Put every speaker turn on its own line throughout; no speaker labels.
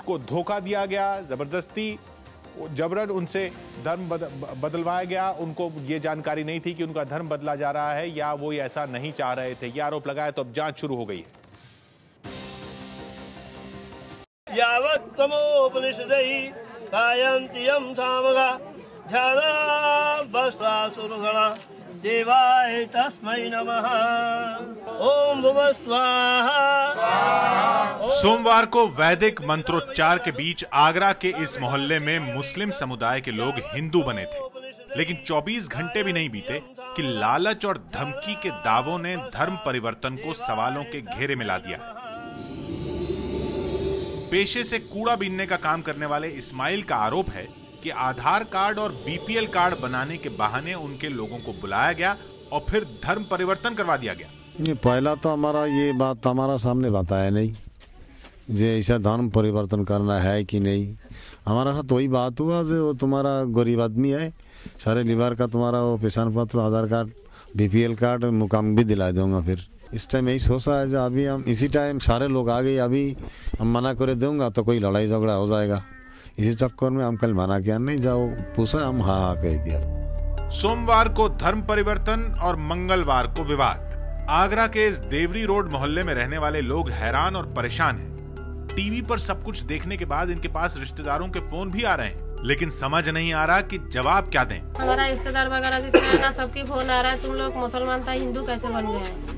उनको धोखा दिया गया, जबरदस्ती जबरन उनसे धर्म बदलवाया गया। उनको ये जानकारी नहीं थी कि उनका धर्म बदला जा रहा है या वो ऐसा नहीं चाह रहे थे। ये आरोप लगाया तो अब जांच शुरू हो गई है।
यावत् तमोपनिषदहि कायन्त्यं सामगा ध्यानाभस्त्रासुरगणा देवाय तस्मै नमः। ओम भुवः स्वाहा।
सोमवार को वैदिक मंत्रोच्चार के बीच आगरा के इस मोहल्ले में मुस्लिम समुदाय के लोग हिंदू बने थे, लेकिन 24 घंटे भी नहीं बीते कि लालच और धमकी के दावों ने धर्म परिवर्तन को सवालों के घेरे में ला दिया। पेशे से कूड़ा बीनने का काम करने वाले इस्माइल का आरोप है कि आधार कार्ड और बीपीएल कार्ड बनाने के बहाने उनके लोगों को बुलाया गया और फिर धर्म परिवर्तन करवा दिया गया।
ये पहला तो हमारा ये बात हमारा सामने बताया नहीं जे ऐसा धर्म परिवर्तन करना है कि नहीं। हमारा साथ वही बात हुआ जो वो तुम्हारा गरीब आदमी है, सारे लिबार का तुम्हारा वो पहचान पत्र, आधार कार्ड, बीपीएल कार्ड, मुकाम भी दिला दूंगा। फिर इस टाइम यही सोचा है जो अभी हम इसी टाइम सारे लोग आ गए, अभी हम मना कर दूंगा तो कोई लड़ाई झगड़ा हो जाएगा। इसी चक्कर में हम कल मना किया, नहीं जाओ पूछा, हम हाँ कह दिया।
सोमवार को धर्म परिवर्तन और मंगलवार को विवाद। आगरा के इस देवरी रोड मोहल्ले में रहने वाले लोग हैरान और परेशान हैं। टीवी पर सब कुछ देखने के बाद इनके पास रिश्तेदारों के फोन भी आ रहे हैं, लेकिन समझ नहीं आ रहा कि जवाब क्या दें।
हमारा रिश्तेदार वगैरह जितने ना सबकी फोन आ रहा है, तुम लोग मुसलमान था हिंदू कैसे बन गए हैं।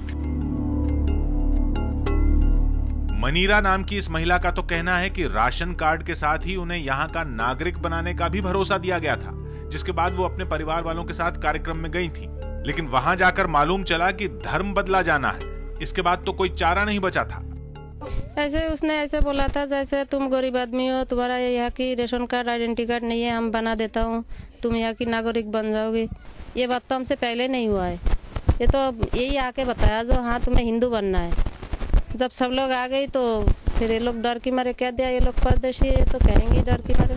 मनीरा नाम की इस महिला का तो कहना है कि राशन कार्ड के साथ ही उन्हें यहाँ का नागरिक बनाने का भी भरोसा दिया गया था, जिसके बाद वो अपने परिवार वालों के साथ कार्यक्रम में गई थी, लेकिन वहां जाकर मालूम चला कि धर्म बदला जाना है। इसके बाद तो कोई चारा नहीं बचा था।
ऐसे उसने ऐसे बोला था जैसे तुम गरीब आदमी हो, तुम्हारा यहाँ की रेशन कार्ड आइडेंटिटी कार्ड नहीं है, हम बना देता हूँ, तुम यहाँ की नागरिक बन जाओगी। ये बात तो हमसे पहले नहीं हुआ है, ये तो यही आके बताया जो हाँ तुम्हें हिंदू बनना है। जब सब लोग आ गए तो फिर ये लोग डर की मारे कह दिया, ये लोग परदेशी है तो कहेंगे डर की मारे।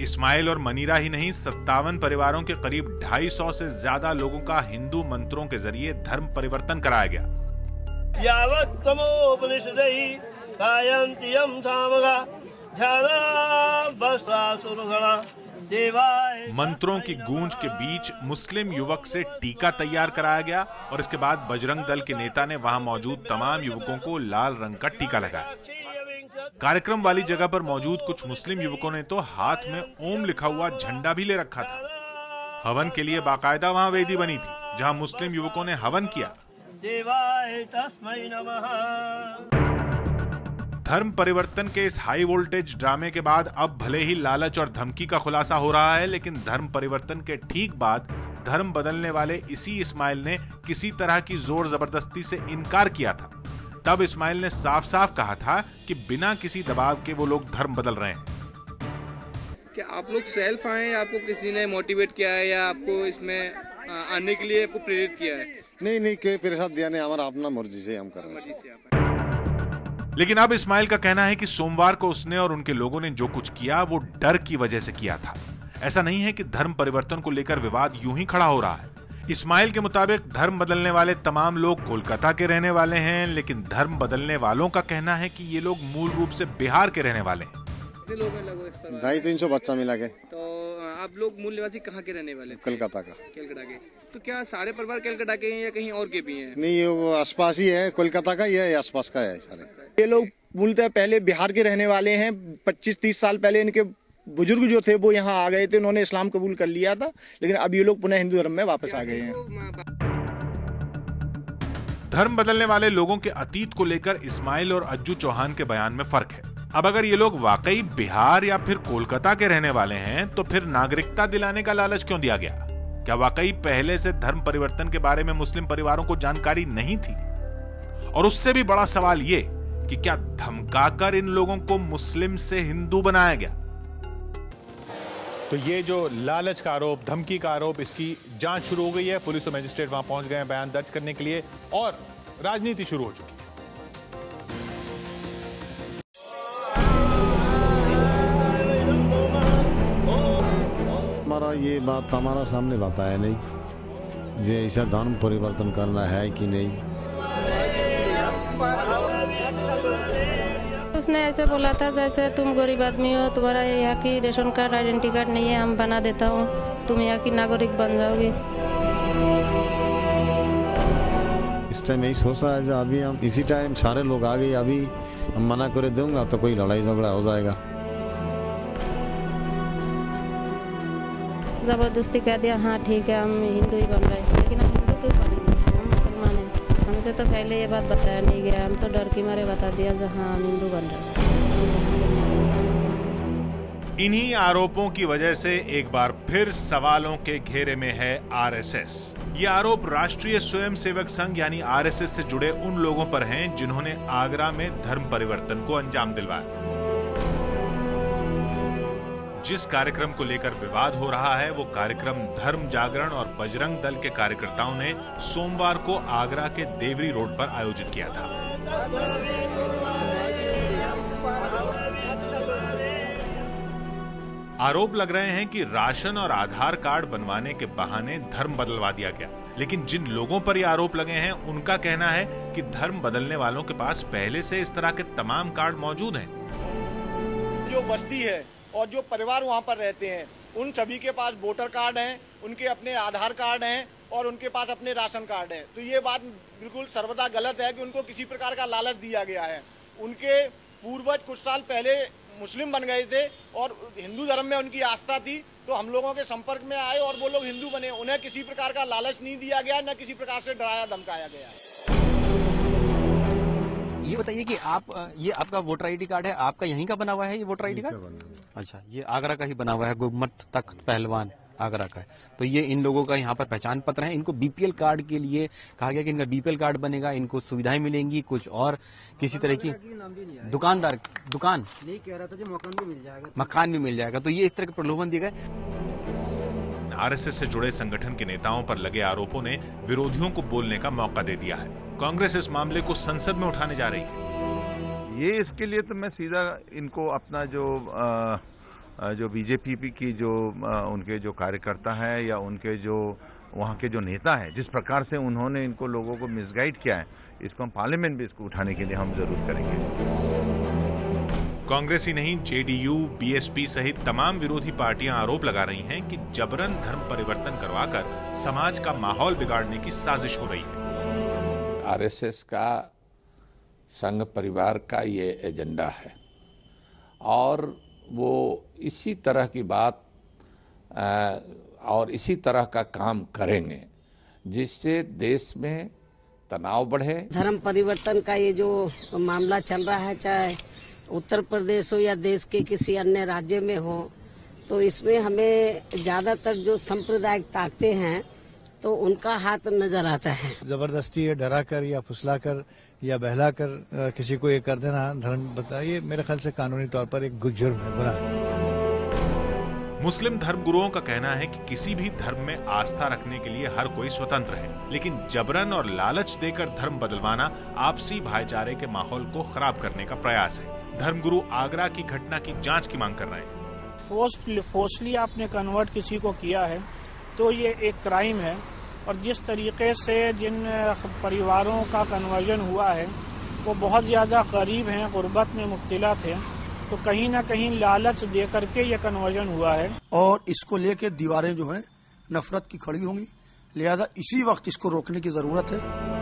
इस्माइल और मनीरा ही नहीं, 57 परिवारों के करीब 250 से ज्यादा लोगों का हिंदू मंत्रों के जरिए धर्म परिवर्तन कराया गया।
यावत् तमोपनिषदहि कायन्त्यं सामगा ध्यानाभस्त्रासुरगणा देवाय।
मंत्रों की गूंज के बीच मुस्लिम युवक से टीका तैयार कराया गया और इसके बाद बजरंग दल के नेता ने वहां मौजूद तमाम युवकों को लाल रंग का टीका लगाया। कार्यक्रम वाली जगह पर मौजूद कुछ मुस्लिम युवकों ने तो हाथ में ओम लिखा हुआ झंडा भी ले रखा था। हवन के लिए बाकायदा वहां वेदी बनी थी, जहां मुस्लिम युवकों ने हवन किया।
देवाय तस्मै नमः।
धर्म परिवर्तन के इस हाई वोल्टेज ड्रामे के बाद अब भले ही लालच और धमकी का खुलासा हो रहा है, लेकिन धर्म परिवर्तन के ठीक बाद धर्म बदलने वाले इसी इस्माइल ने किसी तरह की जोर जबरदस्ती से इनकार किया था। तब इस्माइल ने साफ साफ कहा था कि बिना किसी दबाव के वो लोग धर्म बदल रहे हैं।
क्या आप लोग सेल्फ आए, आपको किसी ने मोटिवेट किया है या आपको इसमें आने के लिए आपको प्रेरित किया है?
नहीं कोई प्रेशर दिया नहीं, हमारा अपना मर्जी से हम कर रहे हैं।
लेकिन अब इस्माइल का कहना है कि सोमवार को उसने और उनके लोगों ने जो कुछ किया वो डर की वजह से किया था। ऐसा नहीं है कि धर्म परिवर्तन को लेकर विवाद यूं ही खड़ा हो रहा है। इस्माइल के मुताबिक धर्म बदलने वाले तमाम लोग कोलकाता के रहने वाले हैं, लेकिन धर्म बदलने वालों का कहना है कि ये लोग मूल रूप से बिहार के रहने वाले हैं।
250-300 बच्चा मिला के।
तो आप लोग मूल निवासी कहाँ के रहने वाले?
कोलकाता का।
कलकत्ता के। तो क्या सारे परिवार कलकत्ता के हैं या कहीं और के भी हैं?
नहीं, वो आसपास ही है, कोलकाता का ही है, आसपास का है सारे।
ये लोग मूलतः पहले बिहार के रहने वाले हैं। 25-30 साल पहले इनके बुजुर्ग जो थे वो यहाँ आ गए थे, उन्होंने इस्लाम कबूल कर लिया था, लेकिन अब ये लोग पुनः हिंदू धर्म में वापस आ गए हैं।
धर्म बदलने वाले लोगों के अतीत को लेकर इस्माइल और अज्जू चौहान के बयान में फर्क है। अब अगर ये लोग वाकई बिहार या फिर कोलकाता के रहने वाले हैं तो फिर नागरिकता दिलाने का लालच क्यों दिया गया? क्या वाकई पहले से धर्म परिवर्तन के बारे में मुस्लिम परिवारों को जानकारी नहीं थी? और उससे भी बड़ा सवाल ये कि क्या धमकाकर इन लोगों को मुस्लिम से हिंदू बनाया गया? तो ये जो लालच का आरोप, धमकी का आरोप, इसकी जांच शुरू हो गई है। पुलिस और मजिस्ट्रेट वहां पहुंच गए हैं बयान दर्ज करने के लिए और राजनीति शुरू हो चुकी है।
हमारा ये बात हमारा सामने बताया नहीं जे ऐसा धर्म परिवर्तन करना है कि नहीं।
उसने ऐसे बोला था जैसे तुम गरीब आदमी हो, तुम्हारा यहाँ की रेशन कार्ड आइडेंटिटी कार्ड नहीं है, हम बना देता हूँ, तुम यहाँ की नागरिक बन जाओगे।
इस टाइम यही सोचा है, जो अभी हम इसी टाइम सारे लोग आ गए, अभी हम मना कर दूंगा तो कोई लड़ाई झगड़ा हो जाएगा।
जबरदस्ती कह दिया हाँ ठीक है हम हिंदू ही बन रहे हैं, लेकिन हम हिंदू क्यों बनेंगे, हम मुसलमान हैं। हमसे तो पहले ये बात बताया नहीं गया, हम तो डर के मारे बता दिया जो हाँ हम हिंदू बन रहे हैं।
इन्हीं आरोपों की वजह से एक बार फिर सवालों के घेरे में है आरएसएस। ये आरोप राष्ट्रीय स्वयंसेवक संघ यानी आरएसएस से जुड़े उन लोगों पर हैं जिन्होंने आगरा में धर्म परिवर्तन को अंजाम दिलवाया। जिस कार्यक्रम को लेकर विवाद हो रहा है वो कार्यक्रम धर्म जागरण और बजरंग दल के कार्यकर्ताओं ने सोमवार को आगरा के देवरी रोड पर आयोजित किया था। आरोप लग रहे हैं कि राशन और आधार कार्ड बनवाने के बहाने धर्म बदलवा दिया गया, लेकिन जिन लोगों पर ये आरोप लगे हैं उनका कहना है कि धर्म बदलने वालों के पास पहले से इस तरह के तमाम कार्ड मौजूद हैं।
जो बस्ती है और जो परिवार वहाँ पर रहते हैं उन सभी के पास वोटर कार्ड हैं, उनके अपने आधार कार्ड हैं और उनके पास अपने राशन कार्ड हैं। तो ये बात बिल्कुल सर्वदा गलत है कि उनको किसी प्रकार का लालच दिया गया है। उनके पूर्वज कुछ साल पहले मुस्लिम बन गए थे और हिंदू धर्म में उनकी आस्था थी, तो हम लोगों के संपर्क में आए और वो लोग हिंदू बने। उन्हें किसी प्रकार का लालच नहीं दिया गया, न किसी प्रकार से डराया धमकाया गया है।
ये बताइए कि ये आपका वोटर आईडी कार्ड है, आपका यहीं का बना हुआ है ये वोटर आईडी कार्ड? अच्छा, ये आगरा का ही बना हुआ है, गुरमत तख्त पहलवान आगरा का है। तो ये इन लोगों का यहाँ पर पहचान पत्र है। इनको बीपीएल कार्ड के लिए कहा गया कि इनका बीपीएल कार्ड बनेगा, इनको सुविधाएं मिलेंगी, कुछ और किसी तरह की दुकान नहीं कह रहा था, जो मकान भी मिल जाएगा। तो ये इस तरह के प्रलोभन दिए गए।
आरएसएस से जुड़े संगठन के नेताओं पर लगे आरोपों ने विरोधियों को बोलने का मौका दे दिया है। कांग्रेस इस मामले को संसद में उठाने जा रही है।
ये इसके लिए तो मैं सीधा इनको अपना जो बीजेपी की जो उनके जो कार्यकर्ता है या उनके जो वहाँ के जो नेता है, जिस प्रकार से उन्होंने इनको लोगों को मिसगाइड किया है, इसको हम पार्लियामेंट में इसको उठाने के लिए हम जरूर करेंगे।
कांग्रेस ही नहीं, जेडीयू, बीएसपी सहित तमाम विरोधी पार्टियां आरोप लगा रही हैं कि जबरन धर्म परिवर्तन करवाकर समाज का माहौल बिगाड़ने की साजिश हो रही है।
आरएसएस का संघ परिवार का ये एजेंडा है और वो इसी तरह की बात और इसी तरह का काम करेंगे जिससे देश में तनाव बढ़े। धर्म परिवर्तन का ये जो मामला चल रहा है, चाहे उत्तर प्रदेश हो या देश के किसी अन्य राज्य में हो, तो इसमें हमें ज्यादातर जो सांप्रदायिक ताकतें हैं तो उनका हाथ नजर आता है। जबरदस्ती ये डरा कर या फुसला कर या बहला कर किसी को ये कर देना धर्म बताइए, मेरे ख्याल से कानूनी तौर पर एक जुर्म है, बुरा है।
मुस्लिम धर्मगुरुओं का कहना है कि किसी भी धर्म में आस्था रखने के लिए हर कोई स्वतंत्र है, लेकिन जबरन और लालच देकर धर्म बदलवाना आपसी भाईचारे के माहौल को खराब करने का प्रयास है। धर्मगुरु आगरा की घटना की जांच की मांग कर रहे हैं।
फोर्सली आपने कन्वर्ट किसी को किया है तो ये एक क्राइम है, और जिस तरीके से जिन परिवारों का कन्वर्जन हुआ है वो बहुत ज़्यादा गरीब हैं, गुर्बत में मुब्तला थे, तो कहीं ना कहीं लालच दे करके ये कन्वर्जन हुआ है और इसको लेके दीवारें जो हैं नफरत की खड़ी होंगी, लिहाजा इसी वक्त इसको रोकने की जरूरत है।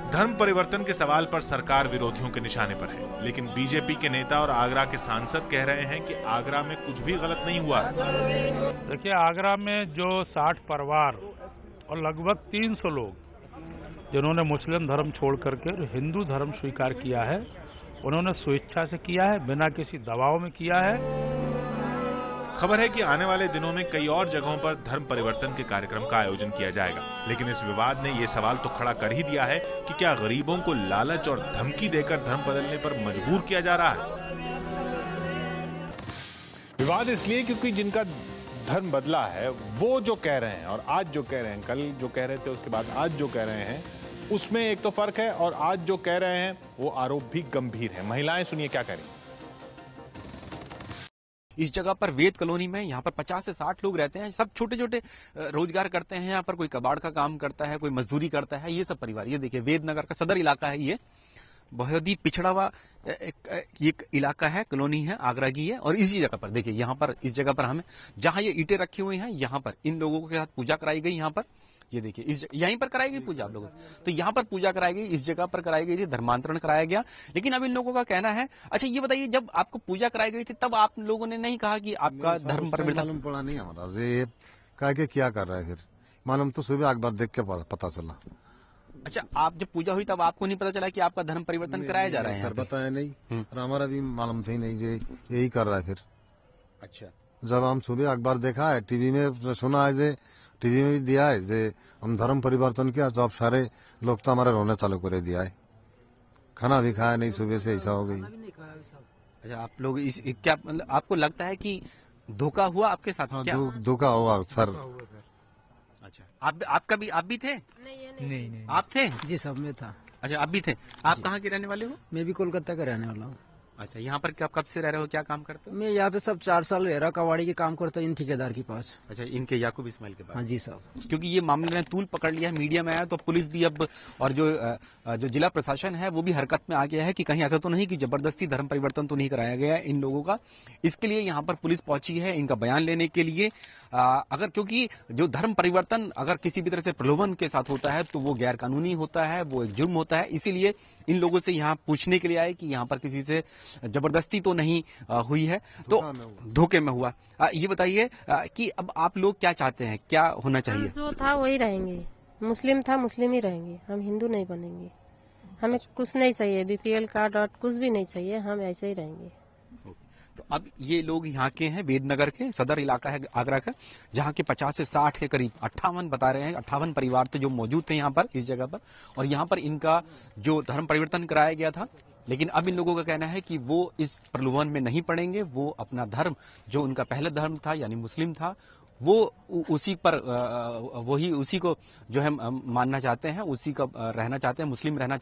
धर्म परिवर्तन के सवाल पर सरकार विरोधियों के निशाने पर है, लेकिन बीजेपी के नेता और आगरा के सांसद कह रहे हैं कि आगरा में कुछ भी गलत नहीं हुआ।
देखिए, आगरा में जो 60 परिवार और लगभग 300 लोग जिन्होंने मुस्लिम धर्म छोड़ करके हिंदू धर्म स्वीकार किया है, उन्होंने स्वेच्छा से किया है, बिना किसी दबाव में किया है।
खबर है कि आने वाले दिनों में कई और जगहों पर धर्म परिवर्तन के कार्यक्रम का आयोजन किया जाएगा, लेकिन इस विवाद ने ये सवाल तो खड़ा कर ही दिया है कि क्या गरीबों को लालच और धमकी देकर धर्म बदलने पर मजबूर किया जा रहा है।
विवाद इसलिए क्योंकि जिनका धर्म बदला है वो जो कह रहे हैं और आज जो कह रहे हैं, कल जो कह रहे थे उसके बाद आज जो कह रहे हैं, उसमें एक तो फर्क है, और आज जो कह रहे हैं वो आरोप भी गंभीर है। महिलाएं सुनिए क्या कह रही हैं।
इस जगह पर वेद कॉलोनी में यहाँ पर 50 से 60 लोग रहते हैं। सब छोटे छोटे रोजगार करते हैं। यहाँ पर कोई कबाड़ का काम करता है, कोई मजदूरी करता है, ये सब परिवार। ये देखिए वेद नगर का सदर इलाका है, ये बहुत ही पिछड़ा हुआ एक इलाका है, कॉलोनी है, आगरा की है। और इसी जगह पर देखिए, यहाँ पर इस जगह पर हमें जहाँ ये ईंटें रखी हुई हैं, यहाँ पर इन लोगों के साथ पूजा कराई गई। यहाँ पर ये देखिए, इस यहीं पर कराई गई पूजा आप लोगों, तो यहाँ पर पूजा कराई गई, इस जगह पर कराई गई थी, धर्मांतरण कराया गया। लेकिन अब इन लोगों का कहना है, अच्छा ये बताइए, जब आपको पूजा कराई गई थी तब आप लोगों ने नहीं कहा कि आपका धर्म परिवर्तन?
मालूम पड़ा नहीं हमारा ये क्या कर रहा है, फिर मालूम तो सुबह अखबार देख के पता चला।
अच्छा, आप जब पूजा हुई तब आपको नहीं पता चला कि आपका धर्म परिवर्तन कराया जा रहा है?
सर बताया नहीं और हमारा भी मालूम थी नहीं, यही कर रहा है फिर।
अच्छा,
जब हम सुबह अखबार देखा है, टीवी में सुना है, टीवी में भी दिया है जे हम धर्म परिवर्तन किया, जब सारे लोग तो हमारे रोने चालू कर दिया है, खाना भी खाया नहीं, सुबह से ऐसा हो गई।
अच्छा, आप लोग इस क्या आपको लगता है कि धोखा हुआ आपके साथ?
हाँ,
क्या
धोखा हुआ सर।
अच्छा, आप भी थे?
नहीं
आप थे
जी, सब में था।
अच्छा, आप भी थे। आप कहाँ के रहने वाले हो?
मैं भी कोलकाता का रहने वाला हूँ।
अच्छा, यहाँ पर कब से रह रहे हो, क्या काम करते हो?
मैं यहाँ पे सब 4 साल रह रहा, कबाड़ी के काम करता इन ठेकेदार के पास।
अच्छा, इनके याकूब इस्माइल के पास?
हाँ जी साहब।
क्योंकि ये मामले ने तूल पकड़ लिया है, मीडिया में आया, तो पुलिस भी अब और जो जिला प्रशासन है वो भी हरकत में आ गया है कि कहीं ऐसा तो नहीं कि जबरदस्ती धर्म परिवर्तन तो नहीं कराया गया इन लोगों का। इसके लिए यहाँ पर पुलिस पहुंची है इनका बयान लेने के लिए। अगर क्योंकि जो धर्म परिवर्तन अगर किसी भी तरह से प्रलोभन के साथ होता है तो वो गैर कानूनी होता है, वो एक जुर्म होता है। इसीलिए इन लोगों से यहाँ पूछने के लिए आए कि यहाँ पर किसी से जबरदस्ती तो नहीं हुई है, तो धोखे में हुआ। ये बताइए कि अब आप लोग क्या चाहते हैं, क्या होना चाहिए?
जो था वही रहेंगे, मुस्लिम था मुस्लिम ही रहेंगे, हम हिंदू नहीं बनेंगे। हमें कुछ नहीं चाहिए, बीपीएल कार्ड और कुछ भी नहीं चाहिए, हम ऐसे ही रहेंगे।
तो अब ये लोग यहाँ के हैं, वेदनगर के, सदर इलाका है आगरा का, जहाँ के 50 से 60 के करीब 58 बता रहे हैं, 58 परिवार थे जो मौजूद थे यहाँ पर इस जगह पर। और यहाँ पर इनका जो धर्म परिवर्तन कराया गया था, लेकिन अब इन लोगों का कहना है कि वो इस प्रलोभन में नहीं पड़ेंगे। वो अपना धर्म, जो उनका पहला धर्म था यानी मुस्लिम था, वो उसी पर उसी को जो है मानना चाहते हैं, उसी का रहना चाहते हैं, मुस्लिम रहना